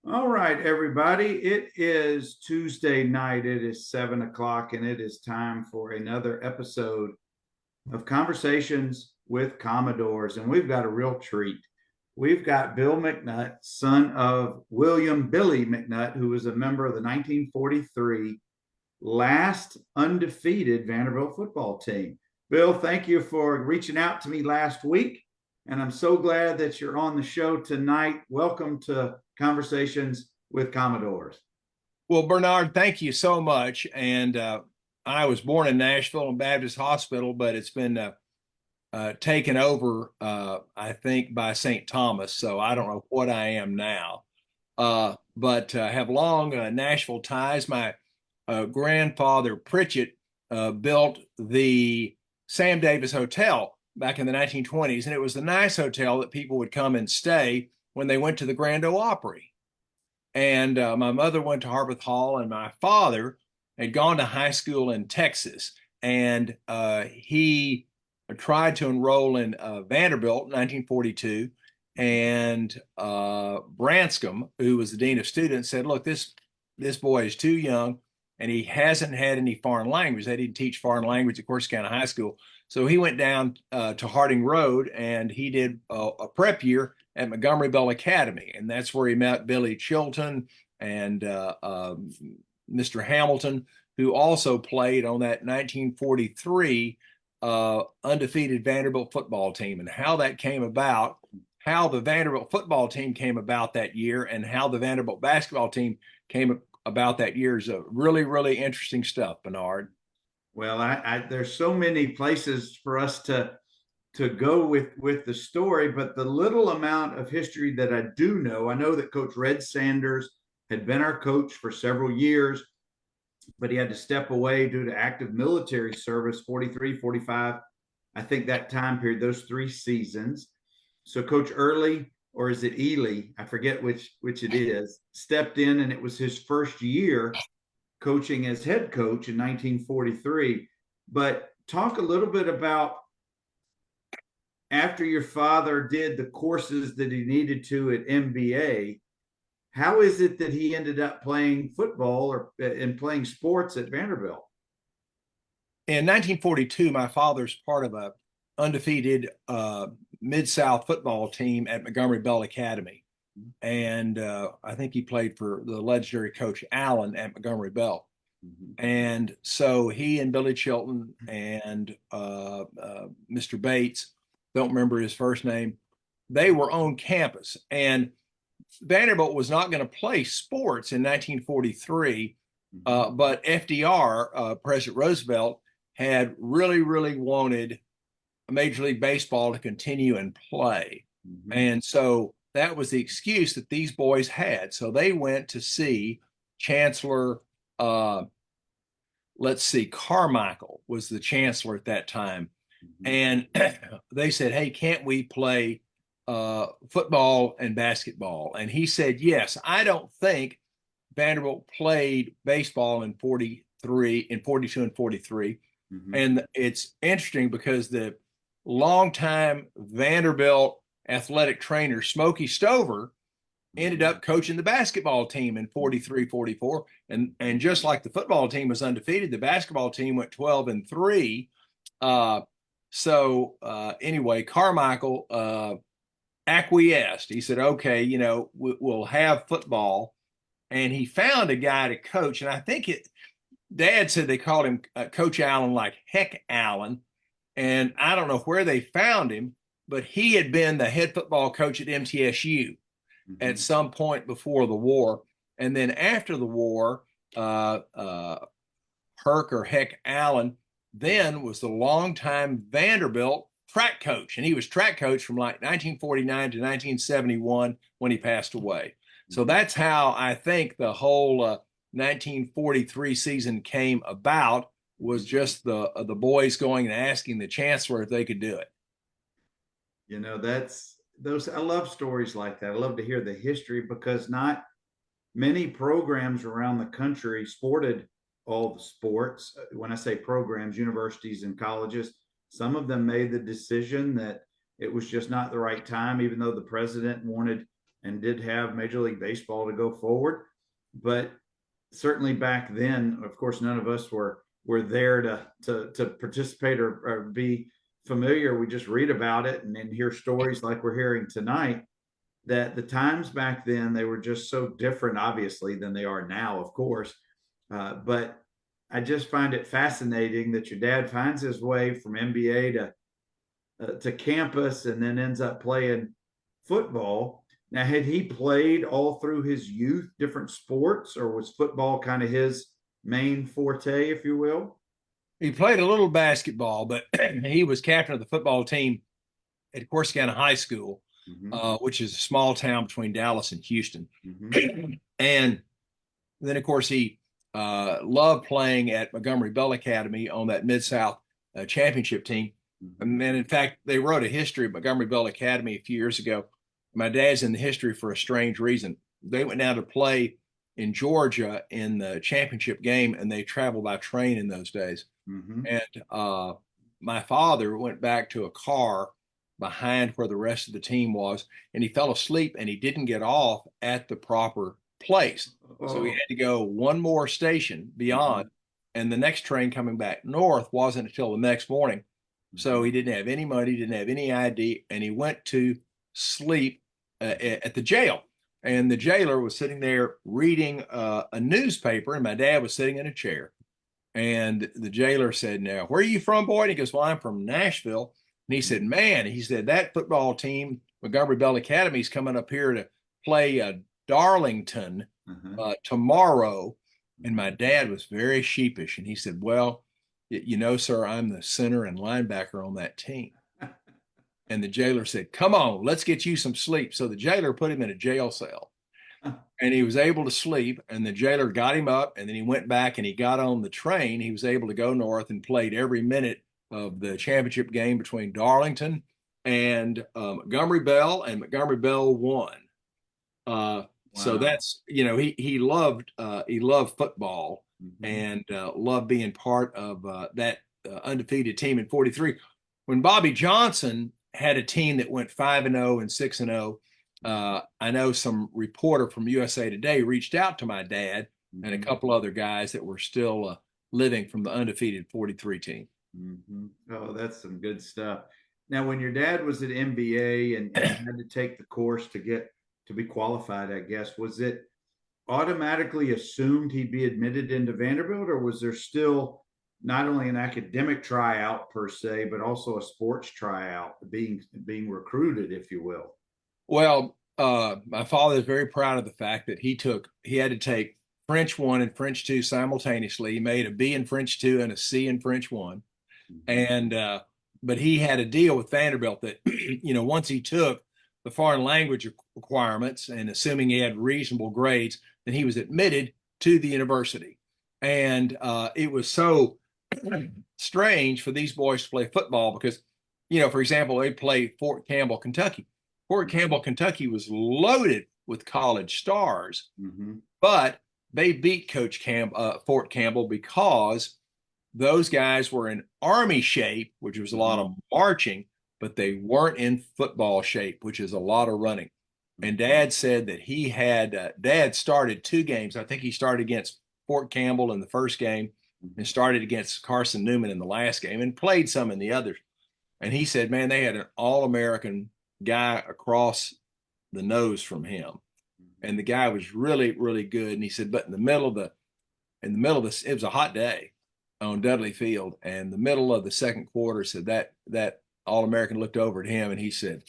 All right, everybody. It is Tuesday night. It is 7 o'clock, and it is time for another episode of Conversations with Commodores. And we've got a real treat. We've got Bill McNutt, son of William Billy McNutt, who was a member of the 1943 last undefeated Vanderbilt football team. Bill, thank you for reaching out to me last week. And I'm so glad that you're on the show tonight. Welcome to Conversations with Commodores. Well, Bernard, thank you so much. And I was born in Nashville in Baptist Hospital, but it's been taken over, I think, by St. Thomas. So I don't know what I am now. But have long Nashville ties. My grandfather, Pritchett, built the Sam Davis Hotel back in the 1920s. And it was the nice hotel that people would come and stay when they went to the Grand Ole Opry. And my mother went to Harpeth Hall, and my father had gone to high school in Texas. And he tried to enroll in Vanderbilt in 1942. And Branscombe, who was the dean of students, said, "Look, this boy is too young, and he hasn't had any foreign language. They didn't teach foreign language at Corsicana High School." So he went down to Harding Road, and he did a prep year at Montgomery Bell Academy, and that's where he met Billy Chilton and Mr. Hamilton, who also played on that 1943 undefeated Vanderbilt football team. And how that came about, how the Vanderbilt football team came about that year, and how the Vanderbilt basketball team came about that year is a really, really interesting stuff, Bernard. Well, there's so many places for us to go with the story, but the little amount of history that I do know, I know that Coach Red Sanders had been our coach for several years, but he had to step away due to active military service, 43, 45. I think that time period, those 3 seasons. So Coach Early, or is it Ely? I forget which it is, stepped in, and it was his first year coaching as head coach in 1943. But talk a little bit about after your father did the courses that he needed to at MBA. How is it that he ended up playing football or and playing sports at Vanderbilt? In 1942, my father's part of a undefeated Mid-South football team at Montgomery Bell Academy. And I think he played for the legendary Coach Allen at Montgomery Bell. And so he and Billy Chilton and Mr. Bates, don't remember his first name, they were on campus. And Vanderbilt was not going to play sports in 1943, but FDR, President Roosevelt, had really, really wanted Major League Baseball to continue and play. And so that was the excuse that these boys had. So they went to see Chancellor, Carmichael was the chancellor at that time. And they said, "Hey, can't we play football and basketball?" And he said, "Yes." I don't think Vanderbilt played baseball in 42 and 43. And it's interesting because the longtime Vanderbilt athletic trainer, Smokey Stover, ended up coaching the basketball team in 43, 44. And just like the football team was undefeated, the basketball team went 12-3. Anyway, Carmichael acquiesced. He said, "Okay, we'll have football." And he found a guy to coach. And I think Dad said they called him Coach Allen, like Heck Allen. And I don't know where they found him, but he had been the head football coach at MTSU at some point before the war. And then after the war, Herc or Heck Allen then was the longtime Vanderbilt track coach. And he was track coach from like 1949 to 1971 when he passed away. So that's how I think the whole 1943 season came about, was just the boys going and asking the chancellor if they could do it. That's those. I love stories like that. I love to hear the history because not many programs around the country sported all the sports. When I say programs, universities and colleges, some of them made the decision that it was just not the right time, even though the president wanted and did have Major League Baseball to go forward. But certainly back then, of course, none of us were there to participate or be familiar. We just read about it and then hear stories like we're hearing tonight. That the times back then, they were just so different, obviously, than they are now, of course. But I just find it fascinating that your dad finds his way from NBA to campus and then ends up playing football. Now, had he played all through his youth different sports, or was football kind of his main forte, if you will? He played a little basketball, but he was captain of the football team at Corsicana High School, which is a small town between Dallas and Houston. And then, of course, he loved playing at Montgomery Bell Academy on that Mid-South championship team. And in fact, they wrote a history of Montgomery Bell Academy a few years ago. My dad's in the history for a strange reason. They went down to play in Georgia in the championship game, and they traveled by train in those days. And my father went back to a car behind where the rest of the team was, and he fell asleep and he didn't get off at the proper place. So he had to go one more station beyond, and the next train coming back north wasn't until the next morning. So he didn't have any money, didn't have any ID, and he went to sleep at the jail. And the jailer was sitting there reading a newspaper, and my dad was sitting in a chair. And the jailer said, "Now, where are you from, boy?" And he goes, "Well, I'm from Nashville." And he said, "Man," he said, "that football team, Montgomery Bell Academy, is coming up here to play Darlington tomorrow." And my dad was very sheepish. And he said, "Well, you know, sir, I'm the center and linebacker on that team." And the jailer said, "Come on, let's get you some sleep." So the jailer put him in a jail cell. And he was able to sleep, and the jailer got him up, and then he went back and he got on the train. He was able to go north and played every minute of the championship game between Darlington and Montgomery Bell, and Montgomery Bell won. So that's, you know, he loved football and loved being part of that undefeated team in 43. When Bobby Johnson had a team that went 5-0 and 6-0, I know some reporter from USA Today reached out to my dad and a couple other guys that were still living from the undefeated 43 team. Oh, that's some good stuff. Now, when your dad was at MBA and had to take the course to be qualified, I guess, was it automatically assumed he'd be admitted into Vanderbilt, or was there still not only an academic tryout per se, but also a sports tryout, being recruited, if you will? Well, my father is very proud of the fact that he had to take French 1 and French 2 simultaneously. He made a B in French 2 and a C in French 1. And but he had a deal with Vanderbilt that, you know, once he took the foreign language requirements and assuming he had reasonable grades, then he was admitted to the university. And it was so strange for these boys to play football because, you know, for example, they played Fort Campbell, Kentucky. Fort Campbell, Kentucky was loaded with college stars, but they beat Fort Campbell because those guys were in Army shape, which was a lot of marching, but they weren't in football shape, which is a lot of running. And Dad said that Dad started 2 games. I think he started against Fort Campbell in the first game and started against Carson Newman in the last game and played some in the others. And he said, man, they had an All-American guy across the nose from him. And the guy was really, really good. And he said, but in the middle of this, it was a hot day on Dudley Field. And the middle of the second quarter said that All-American looked over at him and he said,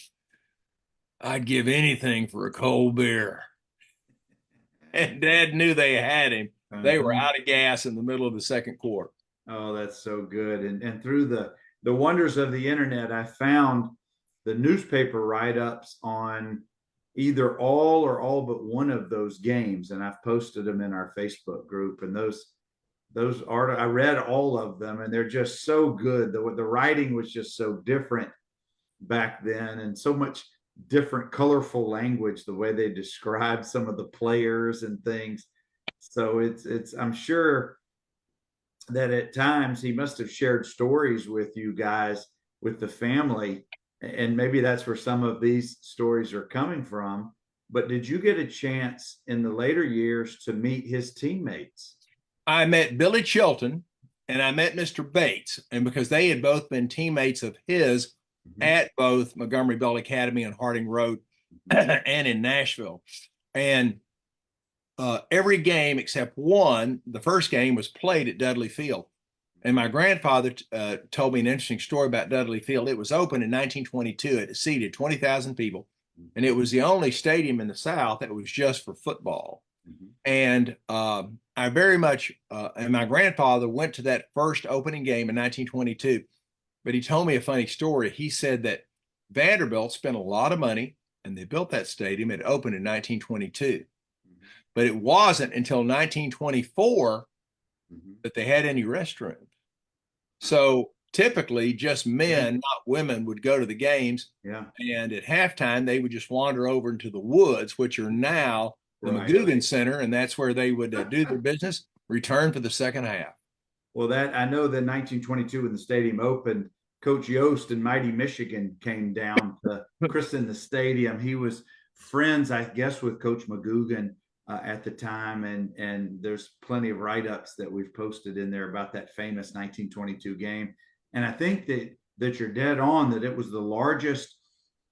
I'd give anything for a cold beer. And Dad knew they had him. They were out of gas in the middle of the second quarter. Oh, that's so good. And through the wonders of the internet, I found the newspaper write-ups on either all or all but one of those games, and I've posted them in our Facebook group. And those I read all of them, and they're just so good. The writing was just so different back then, and so much different, colorful language. The way they describe some of the players and things. So it's I'm sure that at times he must have shared stories with you guys, with the family, and maybe that's where some of these stories are coming from. but did you get a chance in the later years to meet his teammates? I met Billy Chilton and I met Mr. Bates, and because they had both been teammates of his Mhm. at both Montgomery Bell Academy on Harding Road and in Nashville. And every game except one, the first game, was played at Dudley Field. And my grandfather told me an interesting story about Dudley Field. It was opened in 1922. It seated 20,000 people, and it was the only stadium in the South that was just for football. Mhm. And I very much, and my grandfather went to that first opening game in 1922. But he told me a funny story. He said that Vanderbilt spent a lot of money and they built that stadium. It opened in 1922. But it wasn't until 1924 Mhm. that they had any restrooms. So typically, just men, not women, would go to the games. Yeah. And at halftime, they would just wander over into the woods, which are now the Right. McGugan Center. And that's where they would do their business, return for the second half. Well, that I know that 1922 when the stadium opened, Coach Yost in Mighty Michigan came down to christen the stadium. He was friends, I guess, with Coach McGugan at the time, and there's plenty of write-ups that we've posted in there about that famous 1922 game. And I think that you're dead on that it was the largest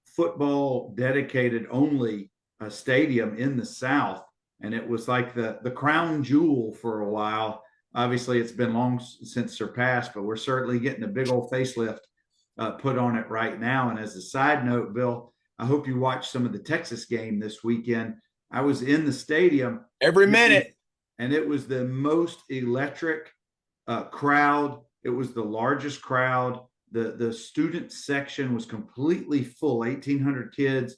football dedicated only stadium in the South, and it was like the crown jewel for a while. Obviously, it's been long since surpassed, but we're certainly getting a big old facelift put on it right now. And as a side note, Bill, I hope you watched some of the Texas game this weekend. I was in the stadium Every minute. and it was the most electric crowd. It was the largest crowd. The student section was completely full, 1,800 kids,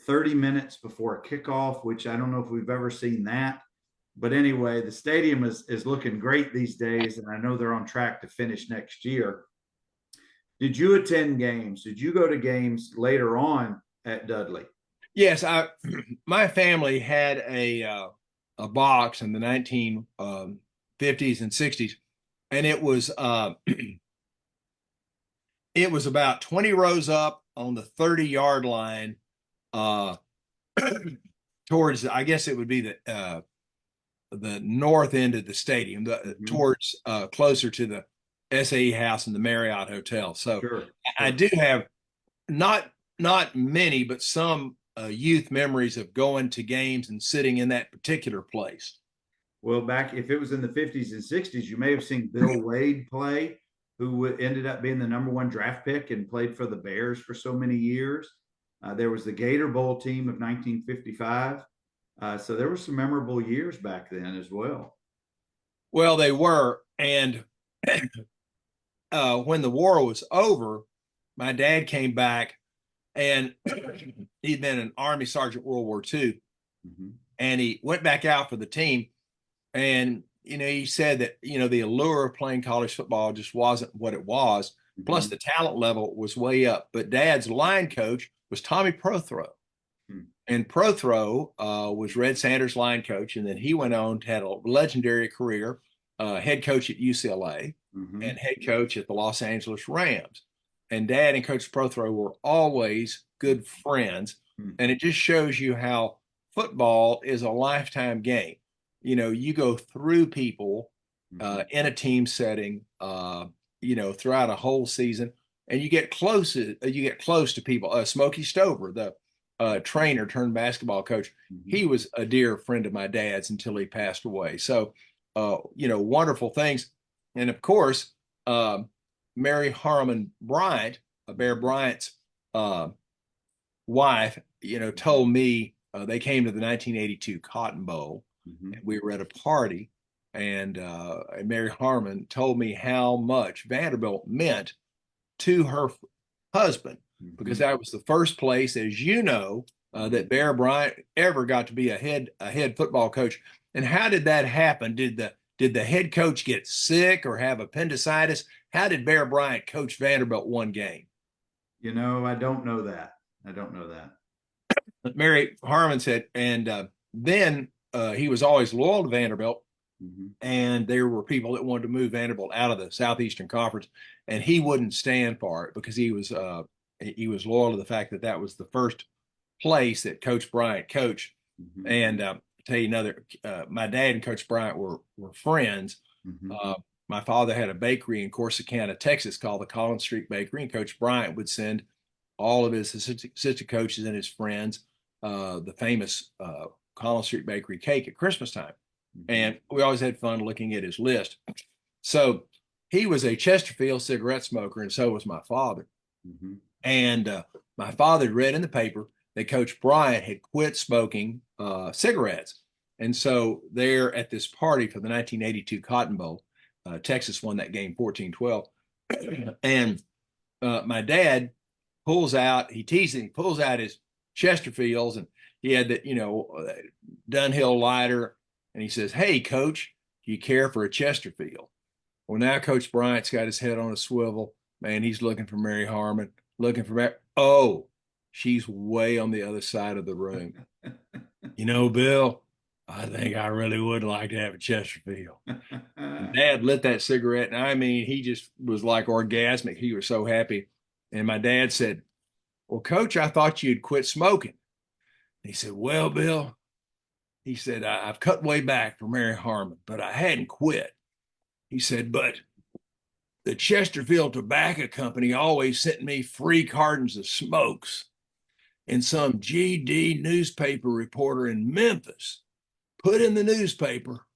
30 minutes before kickoff, which I don't know if we've ever seen that. But anyway, the stadium is looking great these days, and I know they're on track to finish next year. Did you attend games? Did you go to games later on at Dudley? Yes, my family had a box in the 1950s and 60s, and it was it was about 20 rows up on the 30-yard line, uh, towards, I guess it would be the north end of the stadium, towards closer to the SAE House and the Marriott Hotel. So Sure. I do have not many, but some youth memories of going to games and sitting in that particular place. Well, back if it was in the 50s and 60s, you may have seen Bill Wade play, who ended up being the #1 draft pick and played for the Bears for so many years. There was the Gator Bowl team of 1955. So there were some memorable years back then as well. Well, they were. And when the war was over, my dad came back, and he'd been an Army Sergeant World War II. Mm-hmm. And he went back out for the team. And, he said that, the allure of playing college football just wasn't what it was. Mm-hmm. Plus, the talent level was way up. But Dad's line coach was Tommy Prothrow. Mm-hmm. And Prothrow was Red Sanders' line coach. And then he went on to have a legendary career, head coach at UCLA, mm-hmm. and head coach at the Los Angeles Rams. And Dad and Coach Prothrow were always good friends. Mm-hmm. And it just shows you how football is a lifetime game. You go through people in a team setting, throughout a whole season, and you get close to people. Smokey Stover, the trainer turned basketball coach, mm-hmm. he was a dear friend of my dad's until he passed away. So, wonderful things. And of course, Mary Harmon Bryant, Bear Bryant's wife, told me they came to the 1982 Cotton Bowl. Mm-hmm. We were at a party, and Mary Harmon told me how much Vanderbilt meant to her husband, mm-hmm. because that was the first place, as you know, that Bear Bryant ever got to be a head football coach. And how did that happen? Did the head coach get sick or have appendicitis? How did Bear Bryant coach Vanderbilt one game? I don't know that. Mary Harmon said, and then he was always loyal to Vanderbilt, mm-hmm. and there were people that wanted to move Vanderbilt out of the Southeastern Conference, and he wouldn't stand for it because he was loyal to the fact that was the first place that Coach Bryant coached. Mm-hmm. And tell you another, my dad and Coach Bryant were friends. Mm-hmm. My father had a bakery in Corsicana, Texas, called the Collins Street Bakery, and Coach Bryant would send all of his assistant coaches and his friends the famous Collins Street Bakery cake at Christmas time. Mm-hmm. And we always had fun looking at his list. So he was a Chesterfield cigarette smoker, and so was my father. Mm-hmm. And my father read in the paper that Coach Bryant had quit smoking cigarettes. And so there at this party for the 1982 Cotton Bowl, Texas won that game 14-12. And my dad pulls out his Chesterfields, and he had that, Dunhill lighter. And he says, "Hey, Coach, do you care for a Chesterfield?" Well, now Coach Bryant's got his head on a swivel. Man, he's looking for Mary Harmon, looking for Mary. Oh, she's way on the other side of the room. Bill, I think I really would like to have a Chesterfield. And Dad lit that cigarette, and I mean, he just was like orgasmic. He was so happy. And my dad said, "Well, Coach, I thought you'd quit smoking." He said, "Well, Bill," he said, "I've cut way back for Mary Harmon, but I hadn't quit." He said, "But the Chesterfield Tobacco Company always sent me free cartons of smokes. And some GD newspaper reporter in Memphis put in the newspaper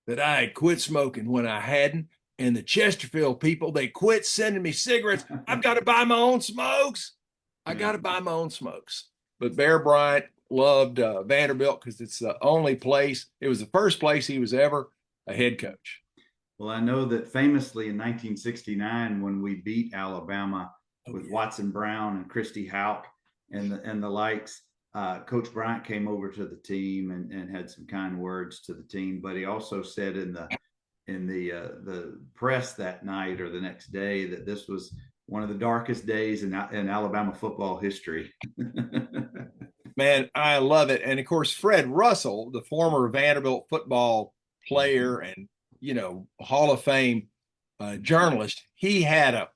that I had quit smoking when I hadn't. And the Chesterfield people, they quit sending me cigarettes. I've got to buy my own smokes. I got to buy my own smokes." But Bear Bryant loved Vanderbilt because it's the only place, it was the first place he was ever a head coach. Well, I know that famously in 1969, when we beat Alabama with Watson Brown and Christy Houck and the likes, Coach Bryant came over to the team and had some kind words to the team. But he also said in the press that night or the next day that this was one of the darkest days in Alabama football history. Man, I love it. And of course, Fred Russell, the former Vanderbilt football player and Hall of Fame journalist, he had a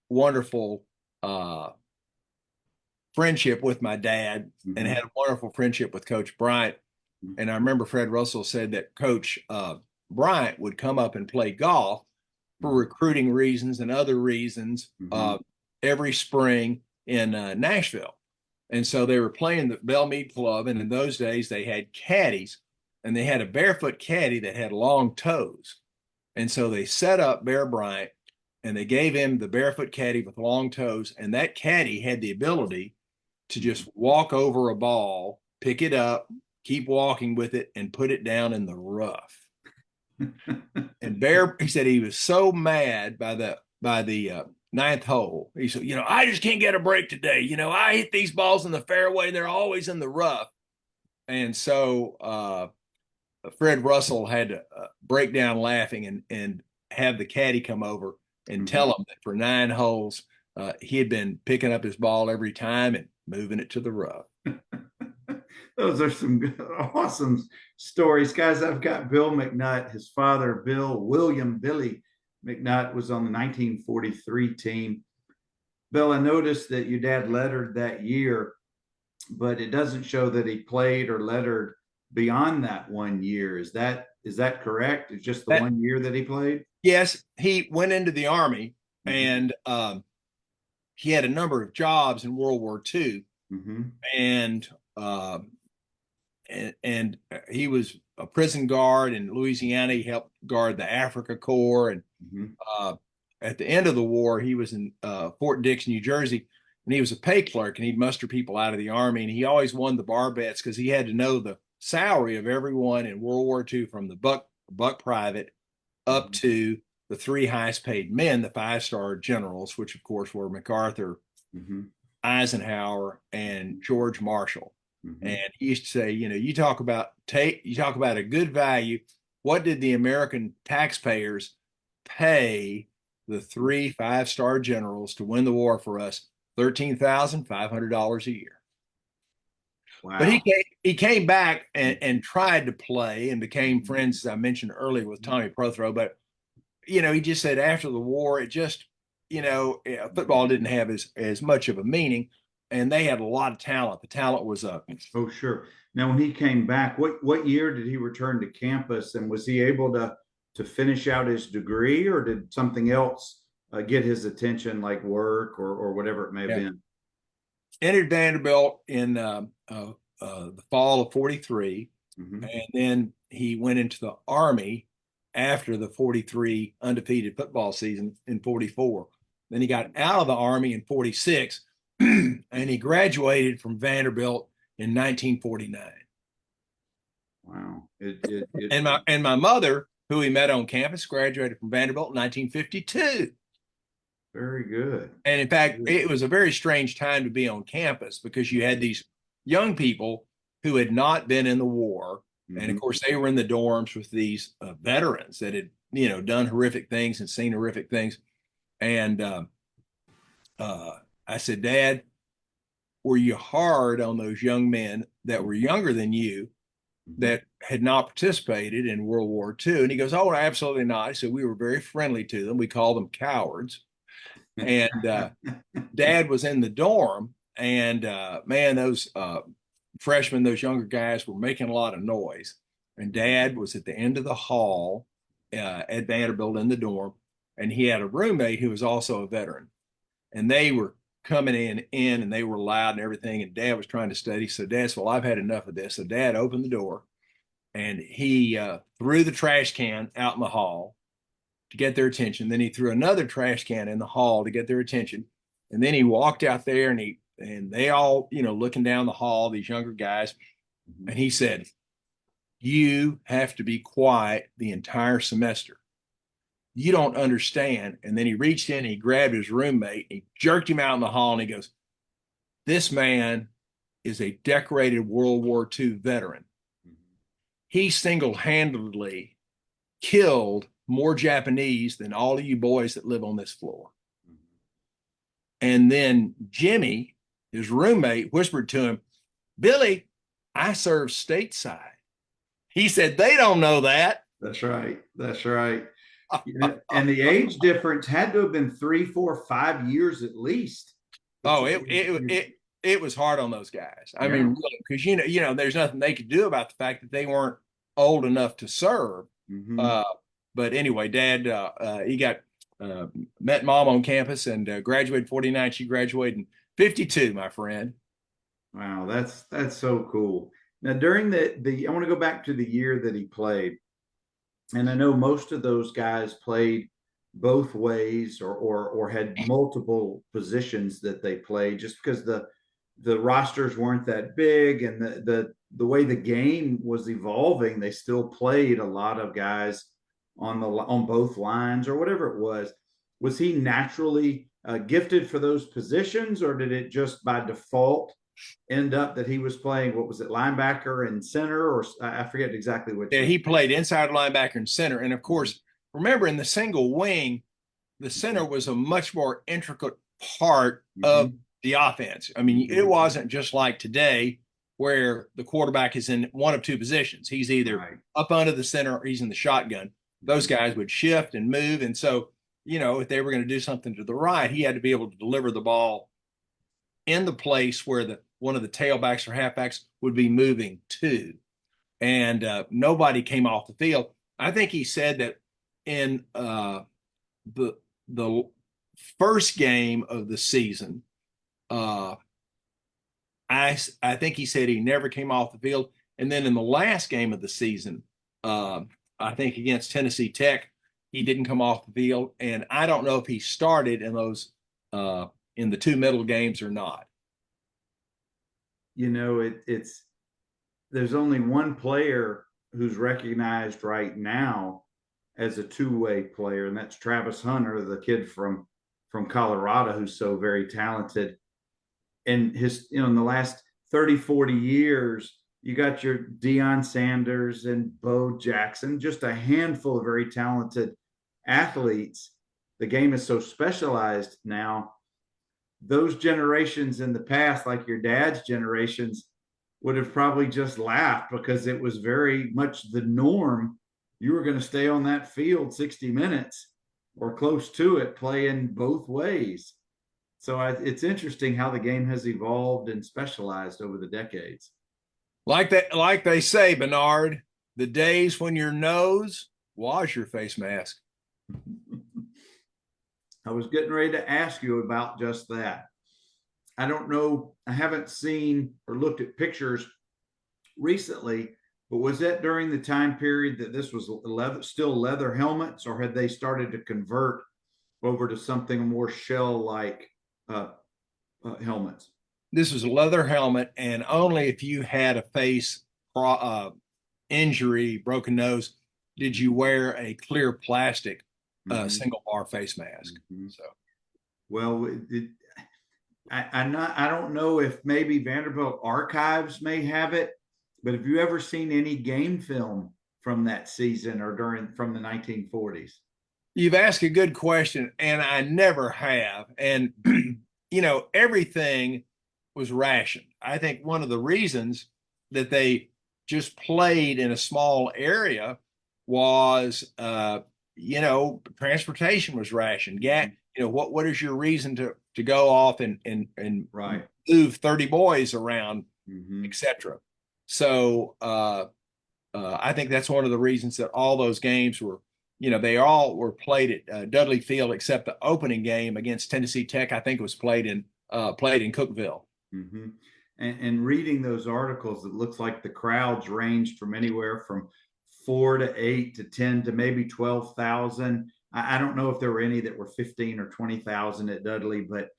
wonderful friendship with my dad and had a wonderful friendship with Coach Bryant. And I remember Fred Russell said that Coach Bryant would come up and play golf for recruiting reasons and other reasons every spring in Nashville. And so they were playing the Bellmead Club, and in those days they had caddies, and they had a barefoot caddy that had long toes. And so they set up Bear Bryant, and they gave him the barefoot caddy with long toes, and that caddy had the ability to just walk over a ball, pick it up, keep walking with it, and put it down in the rough. And Bear, he said he was so mad by the ninth hole. He said, "I just can't get a break today. I hit these balls in the fairway. They're always in the rough." And so Fred Russell had to break down laughing and have the caddy come over and tell him that for 9 holes, he had been picking up his ball every time and moving it to the rough. Those are some awesome stories, guys. I've got Bill McNutt. His father, William Billy McNutt, was on the 1943 team. Bill, I noticed that your dad lettered that year, but it doesn't show that he played or lettered beyond that 1 year. Is that correct? It's just the 1 year that he played? Yes, he went into the Army, and he had a number of jobs in World War II, and he was a prison guard in Louisiana. He helped guard the Africa Corps, and at the end of the war, he was in Fort Dix, New Jersey, and he was a pay clerk, and he'd muster people out of the Army, and he always won the bar bets because he had to know the salary of everyone in World War II, from the buck private up to the 3 highest paid men, the 5-star generals, which of course were MacArthur, Eisenhower, and George Marshall. And he used to say, you talk about a good value. What did the American taxpayers pay the 3 5-star generals to win the war for us? $13,500 a year. Wow. But he came back and tried to play and became friends, as I mentioned earlier, with Tommy Prothero. But, he just said after the war, it just, football didn't have as much of a meaning. and they had a lot of talent. The talent was up. Oh, sure. Now, when he came back, what year did he return to campus, and was he able to finish out his degree, or did something else get his attention, like work or whatever it may have Yeah. been? Entered Vanderbilt in the fall of 43. Mm-hmm. And then he went into the Army after the 43 undefeated football season in 44. Then he got out of the Army in 46 and he graduated from Vanderbilt in 1949. Wow. And my mother, who he met on campus, graduated from Vanderbilt in 1952. Very good. And in fact, it was a very strange time to be on campus because you had these young people who had not been in the war. Mm-hmm. And of course, they were in the dorms with these veterans that had, done horrific things and seen horrific things. And I said, Dad, were you hard on those young men that were younger than you that had not participated in World War II? And he goes, oh, absolutely not. So we were very friendly to them. We called them cowards. And Dad was in the dorm, and man, those freshmen, those younger guys were making a lot of noise. And Dad was at the end of the hall at Vanderbilt in the dorm, and he had a roommate who was also a veteran. And they were coming in and they were loud and everything. And Dad was trying to study. So Dad said, well, I've had enough of this. So Dad opened the door and he threw the trash can out in the hall to get their attention. Then he threw another trash can in the hall to get their attention. And then he walked out there and they all, looking down the hall, these younger guys. And he said, you have to be quiet the entire semester. You don't understand. And then he reached in, he grabbed his roommate, he jerked him out in the hall, and he goes, this man is a decorated World War II veteran. He single-handedly killed more Japanese than all of you boys that live on this floor. And then Jimmy, his roommate, whispered to him, Billy, I serve stateside. He said, they don't know that. That's right. That's right. And the age difference had to have been 3, 4, 5 years at least. Oh, it was hard on those guys. I mean, really, because there's nothing they could do about the fact that they weren't old enough to serve. Mm-hmm. But anyway, Dad, he got met Mom on campus and graduated 49. She graduated in 52, my friend. Wow, that's so cool. Now, during I want to go back to the year that he played. And I know most of those guys played both ways or had multiple positions that they played, just because the rosters weren't that big, and the way the game was evolving, they still played a lot of guys on both lines or whatever it was. Was he naturally gifted for those positions, or did it just by default end up that he was playing, what was it, linebacker and center, or I forget exactly which? Yeah, he played inside linebacker and center. And of course, remember in the single wing, the center was a much more intricate part of the offense. I mean, it wasn't just like today where the quarterback is in one of two positions. He's either up under the center or he's in the shotgun. Those guys would shift and move. And so, if they were going to do something to the right, he had to be able to deliver the ball in the place where one of the tailbacks or halfbacks would be moving to. And nobody came off the field. I think he said that in the first game of the season, I think he said he never came off the field. And then in the last game of the season, I think against Tennessee Tech, he didn't come off the field. And I don't know if he started in those in the two middle games or not. There's only one player who's recognized right now as a two-way player, and that's Travis Hunter, the kid from Colorado, who's so very talented. And in the last 30, 40 years, you got your Deion Sanders and Bo Jackson, just a handful of very talented athletes. The game is so specialized now. Those generations in the past, like your dad's generations, would have probably just laughed because it was very much the norm. You were going to stay on that field 60 minutes or close to it, playing both ways. So it's interesting how the game has evolved and specialized over the decades. Like they say, Bernard, the days when your nose was your face mask. I was getting ready to ask you about just that. I don't know, I haven't seen or looked at pictures recently, but was that during the time period that this was still leather helmets, or had they started to convert over to something more shell-like uh, helmets? This was a leather helmet, and only if you had a face injury, broken nose, did you wear a clear plastic Mm-hmm. single bar face mask. Mm-hmm. So, Well, I don't know if maybe Vanderbilt archives may have it, but have you ever seen any game film from that season or from the 1940s? you've asked a good question, and I never have. And, everything was rationed. I think one of the reasons that they just played in a small area was, transportation was rationed. What is your reason to go off and Right. move 30 boys around, Mm-hmm. etc. So I think that's one of the reasons that all those games were, they all were played at Dudley Field, except the opening game against Tennessee Tech. I think it was played in Cookeville. Mm-hmm. And reading those articles, it looks like the crowds ranged from anywhere from 4 to 8 to 10 to maybe 12,000. I don't know if there were any that were 15 or 20,000 at Dudley, but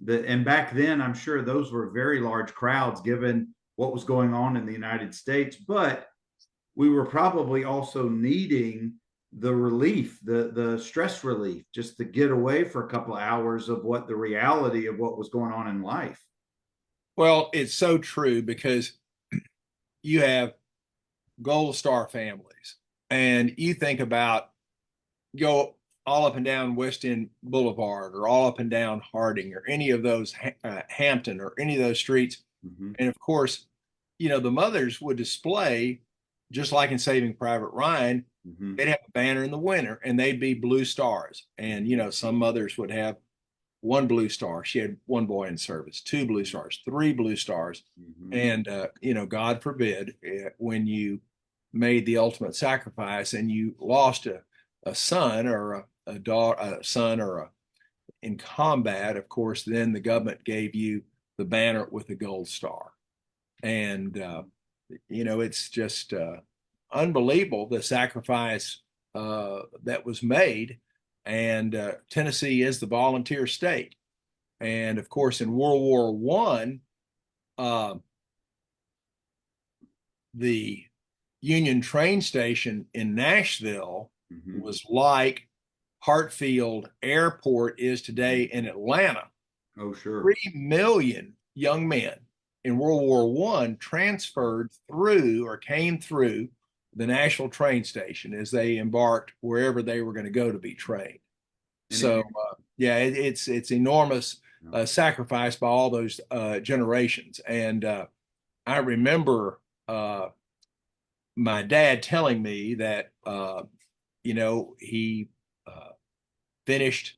and back then, I'm sure those were very large crowds given what was going on in the United States. But we were probably also needing the relief, the stress relief, just to get away for a couple of hours of what the reality of what was going on in life. Well, it's so true because you have Gold Star families, and you think about go all up and down West End Boulevard or all up and down Harding or any of those Hampton or any of those streets. Mm-hmm. And of course, the mothers would display, just like in Saving Private Ryan, Mm-hmm. they'd have a banner in the winter and they'd be blue stars. And, some mothers would have one blue star. She had one boy in service, two blue stars, three blue stars. Mm-hmm. And, God forbid, when you made the ultimate sacrifice and you lost a son or a daughter, a son in combat, of course, then the government gave you the banner with the gold star. And, it's just unbelievable the sacrifice that was made. And Tennessee is the volunteer state. And of course, in World War One, the Union train station in Nashville Mm-hmm. was like Hartfield Airport is today in Atlanta. Oh, sure. 3 million young men in World War One transferred through or came through the Nashville train station as they embarked wherever they were going to go to be trained. So, it's enormous sacrifice by all those generations. And I remember my dad telling me that, he finished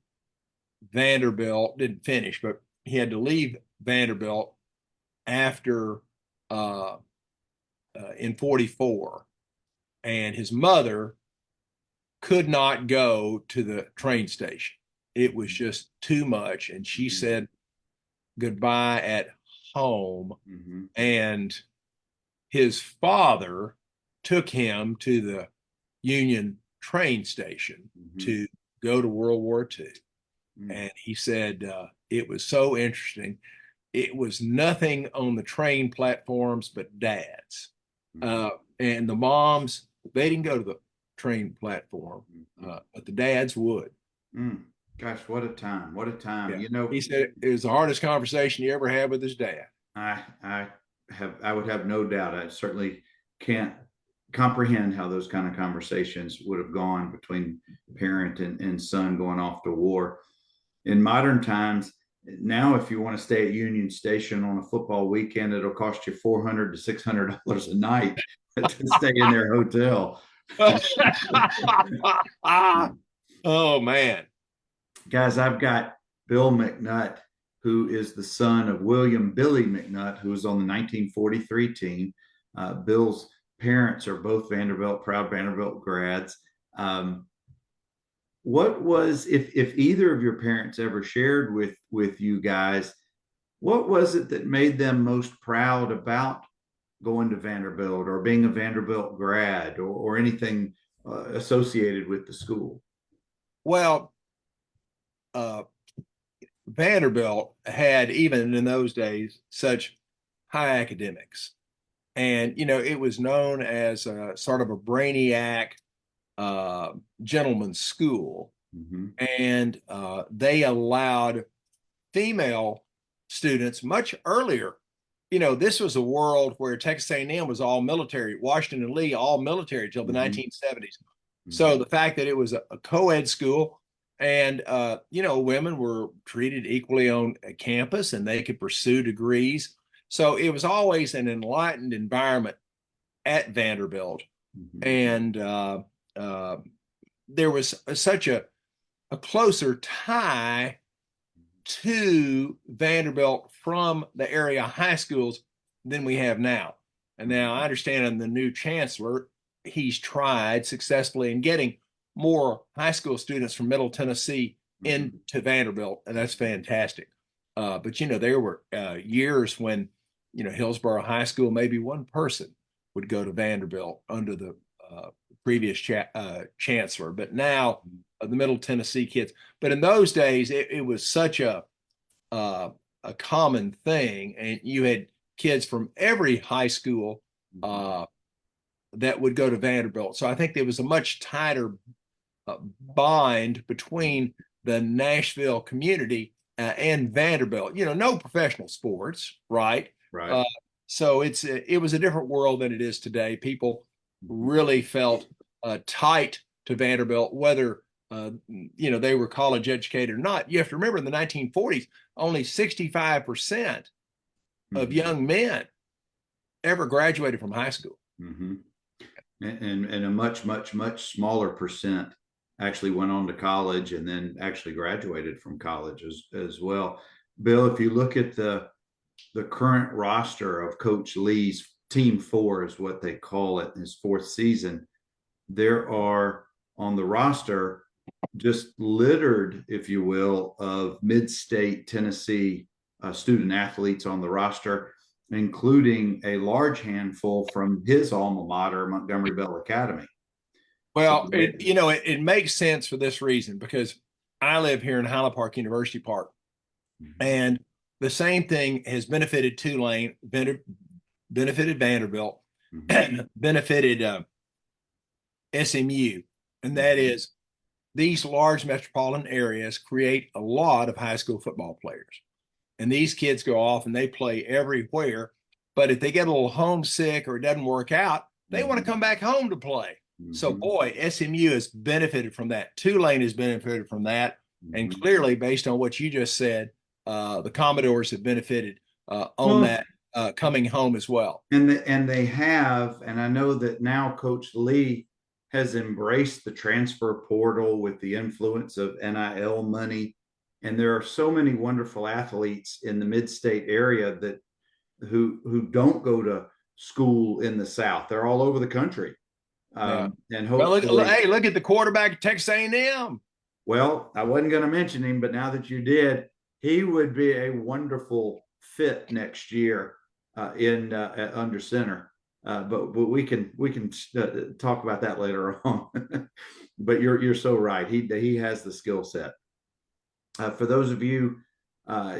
Vanderbilt, didn't finish, but he had to leave Vanderbilt after in 44. And his mother could not go to the train station. It was just too much. And she said goodbye at home. Mm-hmm. And his father took him to the Union train station to go to World War II. And he said it was so interesting. It was nothing on the train platforms but dads. And the moms, they didn't go to the train platform, but the dads would. Gosh, what a time. What a time. Yeah. He said it was the hardest conversation he ever had with his dad. I would have no doubt. I certainly can't comprehend how those kind of conversations would have gone between parent and son going off to war. In modern times, now if you want to stay at Union Station on a football weekend, it'll cost you $400 to $600 a night to stay in their hotel. Oh man. Guys, I've got Bill McNutt who is the son of William Billy McNutt, who was on the 1943 team. Bill's parents are both proud Vanderbilt grads. What was, if either of your parents ever shared with you guys, what was it that made them most proud about going to Vanderbilt or being a Vanderbilt grad or anything associated with the school? Well, Vanderbilt had, even in those days, such high academics. And, it was known as a sort of a brainiac gentleman's school. Mm-hmm. And they allowed female students much earlier. This was a world where Texas A&M was all military, Washington and Lee all military till the Mm-hmm. 1970s. Mm-hmm. So the fact that it was a co-ed school and, women were treated equally on campus and they could pursue degrees. So it was always an enlightened environment at Vanderbilt. Mm-hmm. And there was such a closer tie to Vanderbilt from the area high schools than we have now. And now I understand the new chancellor, he's tried successfully in getting more high school students from Middle Tennessee into Vanderbilt, and that's fantastic. But there were years when Hillsborough High School, maybe one person would go to Vanderbilt under the previous chancellor. But now the Middle Tennessee kids. But in those days, it was such a common thing, and you had kids from every high school that would go to Vanderbilt. So I think there was a much tighter bind between the Nashville community and Vanderbilt. No professional sports, right? Right. So it was a different world than it is today. People really felt tight to Vanderbilt, whether they were college educated or not. You have to remember in the 1940s, only 65% of young men ever graduated from high school. Mm-hmm. And a much, much, much smaller percent actually went on to college and then actually graduated from college as well. Bill, if you look at the current roster of Coach Lee's Team 4 is what they call it, his fourth season, there are on the roster just littered, if you will, of mid-state Tennessee student athletes on the roster, including a large handful from his alma mater, Montgomery Bell Academy. Well, it makes sense for this reason, because I live here in Highland Park University Park, and the same thing has benefited Tulane, benefited Vanderbilt, benefited SMU, and that is these large metropolitan areas create a lot of high school football players. And these kids go off and they play everywhere. But if they get a little homesick or it doesn't work out, they want to come back home to play. So, boy, SMU has benefited from that. Tulane has benefited from that. And clearly, based on what you just said, the Commodores have benefited on that coming home as well. And they have, and I know that now Coach Lee has embraced the transfer portal with the influence of NIL money. And there are so many wonderful athletes in the mid-state area that who don't go to school in the South. They're all over the country. And hopefully, hey, look at the quarterback at Texas A&M. Well, I wasn't going to mention him, but now that you did, he would be a wonderful fit next year under center. But we can talk about that later on. But you're so right. He has the skill set. For those of you,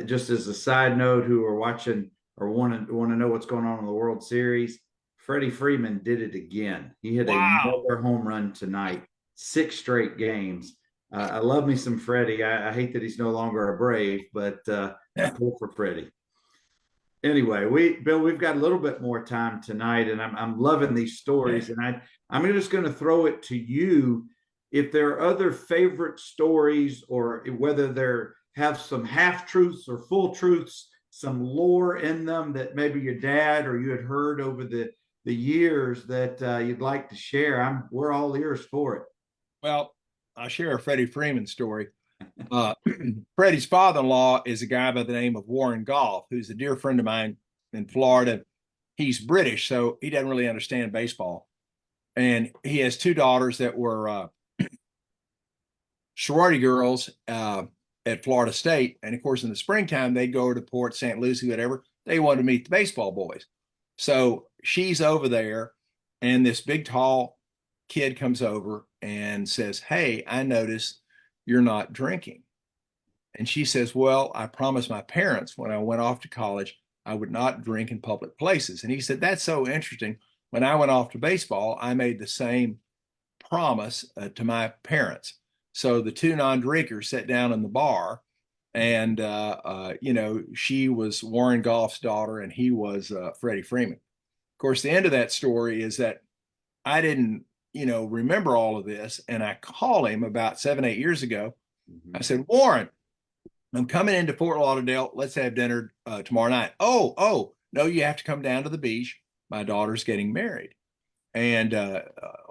just as a side note, who are watching or want to know what's going on in the World Series, Freddie Freeman did it again. He hit another home run tonight, 6 straight games. I love me some Freddie. I hate that he's no longer a Brave, but I pull for Freddie. Anyway, Bill, we've got a little bit more time tonight, and I'm loving these stories. And I'm just going to throw it to you. If there are other favorite stories, or whether they have some half truths or full truths, some lore in them that maybe your dad or you had heard over the years that you'd like to share, we're all ears for it. Well, I'll share a Freddie Freeman story. Uh, Freddie's father-in-law is a guy by the name of Warren Golf, who's a dear friend of mine in Florida. He's British, so he doesn't really understand baseball. And he has two daughters that were sorority girls at Florida State. And of course, in the springtime, they'd go to Port St. Lucie, whatever. They wanted to meet the baseball boys. So she's over there, and this big, tall kid comes over and says, "Hey, I noticed you're not drinking." And she says, "Well, I promised my parents when I went off to college I would not drink in public places." And he said, "That's so interesting. When I went off to baseball, I made the same promise to my parents." So the two non-drinkers sat down in the bar, and she was Warren Goff's daughter, and he was Freddie Freeman. Of course, the end of that story is that I didn't, remember all of this, and I called him about 7, 8 years ago. I said, "Warren, I'm coming into Fort Lauderdale. Let's have dinner tomorrow night." Oh, no, you have to come down to the beach. My daughter's getting married. And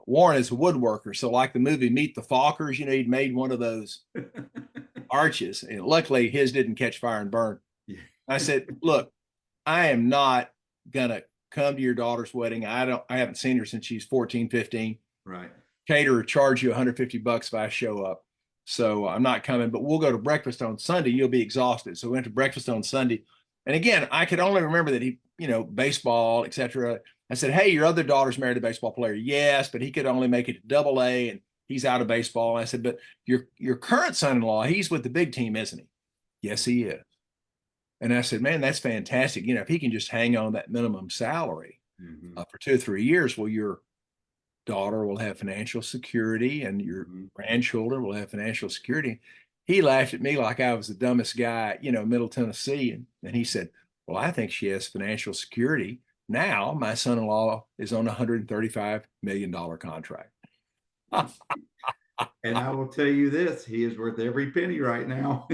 Warren is a woodworker. So, like the movie Meet the Fockers, he'd made one of those arches. And luckily, his didn't catch fire and burn. Yeah. I said, "Look, I am not going to come to your daughter's wedding. I haven't seen her since she's 14, 15. Right. Caterer charge you $150 if I show up. So I'm not coming, but we'll go to breakfast on Sunday. You'll be exhausted." So we went to breakfast on Sunday. And again, I could only remember that he, baseball, etc. I said, "Hey, your other daughter's married a baseball player." "Yes, but he could only make it to AA and he's out of baseball." And I said, "But your current son-in-law, he's with the big team, isn't he?" "Yes, he is." And I said, "Man, that's fantastic. If he can just hang on that minimum salary for 2 or 3 years, well, your daughter will have financial security and your grandchildren will have financial security." He laughed at me like I was the dumbest guy, Middle Tennessee. And he said, "Well, I think she has financial security. Now my son-in-law is on a $135 million contract." And I will tell you this, he is worth every penny right now.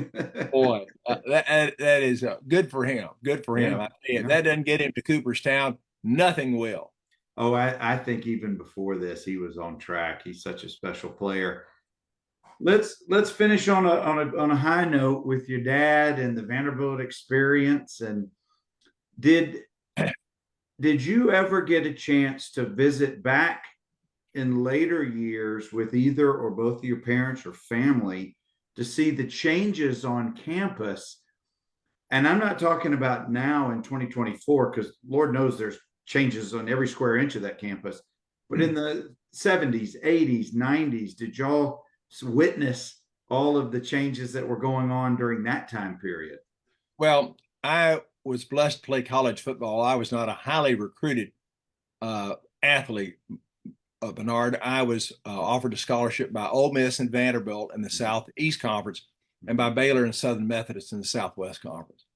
Boy, that is good for him. Good for him. Yeah, I tell you, yeah. that doesn't get him to Cooperstown. Nothing will. Oh, I think even before this, he was on track. He's such a special player. Let's finish on a high note with your dad and the Vanderbilt experience. And did you ever get a chance to visit back in later years with either or both of your parents or family to see the changes on campus? And I'm not talking about now in 2024, because Lord knows there's changes on every square inch of that campus. But in the 70s, 80s, 90s, did y'all witness all of the changes that were going on during that time period? Well, I was blessed to play college football. I was not a highly recruited athlete, Bernard. I was offered a scholarship by Ole Miss and Vanderbilt in the Southeast Conference, and by Baylor and Southern Methodist in the Southwest Conference.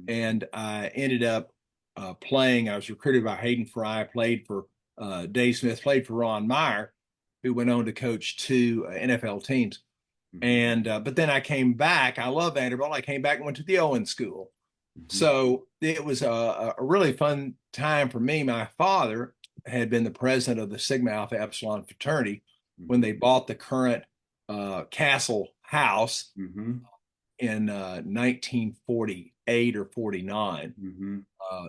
And I ended up playing. I was recruited by Hayden Fry, played for Dave Smith, played for Ron Meyer, who went on to coach 2 NFL teams. And but then I came back. I love Vanderbilt. I came back and went to the Owen School. So it was a really fun time for me. My father had been the president of the Sigma Alpha Epsilon fraternity when they bought the current Castle House in 1948 or 49.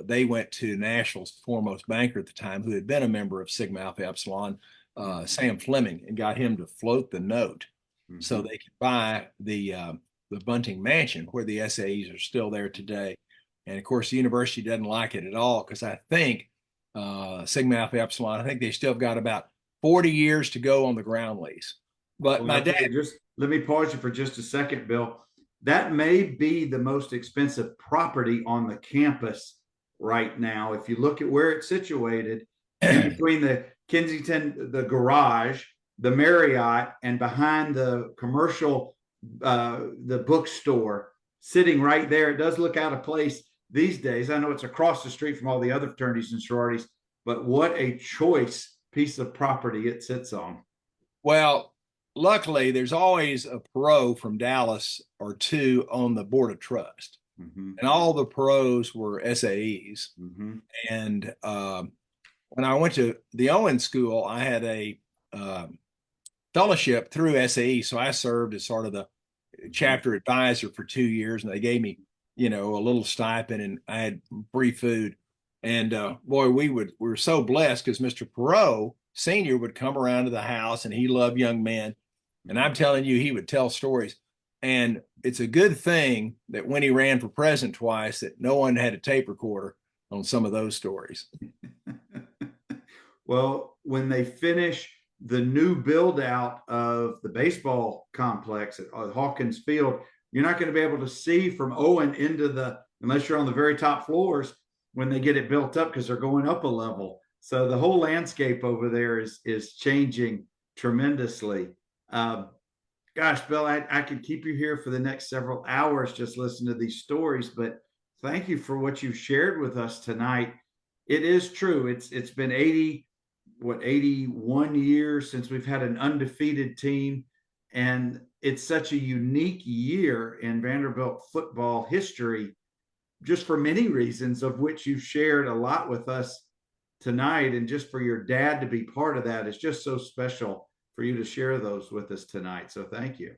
They went to Nashville's foremost banker at the time, who had been a member of Sigma Alpha Epsilon, Sam Fleming, and got him to float the note so they could buy the Bunting Mansion, where the SAEs are still there today. And of course, the university doesn't like it at all, because I think Sigma Alpha Epsilon, I think they still got about 40 years to go on the ground lease. But my dad, just let me pause you for just a second, Bill. That may be the most expensive property on the campus right now. If you look at where it's situated, in between the Kensington, the garage, the Marriott, and behind the commercial, the bookstore, sitting right there. It does look out of place these days. I know it's across the street from all the other fraternities and sororities, but what a choice piece of property it sits on. Well, luckily, there's always a pro from Dallas or 2 on the board of trust. And all the pros were SAEs. And when I went to the Owen School, I had a fellowship through SAE. So I served as sort of chapter advisor for 2 years, and they gave me, a little stipend, and I had free food. And boy, we were so blessed because Mr. Perot Sr. would come around to the house, and he loved young men. And I'm telling you, he would tell stories. And it's a good thing that when he ran for president twice, that no one had a tape recorder on some of those stories. Well, when they finish the new build out of the baseball complex at Hawkins Field, you're not going to be able to see from Owen unless you're on the very top floors when they get it built up, because they're going up a level. So the whole landscape over there is changing tremendously. Gosh, Bill, I could keep you here for the next several hours just listening to these stories, but thank you for what you've shared with us tonight. It is true. It's been 81 years since we've had an undefeated team. And it's such a unique year in Vanderbilt football history, just for many reasons, of which you've shared a lot with us tonight. And just for your dad to be part of that is just so special for you to share those with us tonight. So thank you.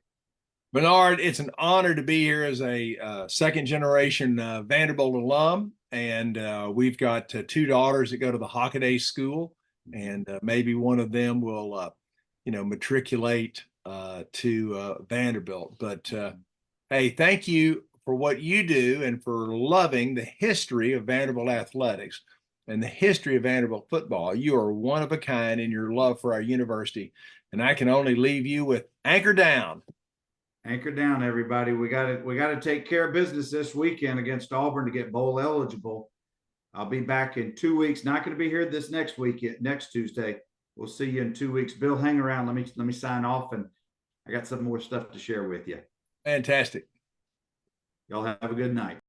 Bernard, it's an honor to be here as a second generation Vanderbilt alum. And we've got two daughters that go to the Hockaday School, and maybe one of them will, matriculate to Vanderbilt. But hey, thank you for what you do and for loving the history of Vanderbilt athletics and the history of Vanderbilt football. You are one of a kind in your love for our university. And I can only leave you with anchor down. Anchor down, everybody. We got to take care of business this weekend against Auburn to get bowl eligible. I'll be back in 2 weeks. Not going to be here this next Tuesday. We'll see you in 2 weeks. Bill, hang around. Let me sign off, and I got some more stuff to share with you. Fantastic. Y'all have a good night.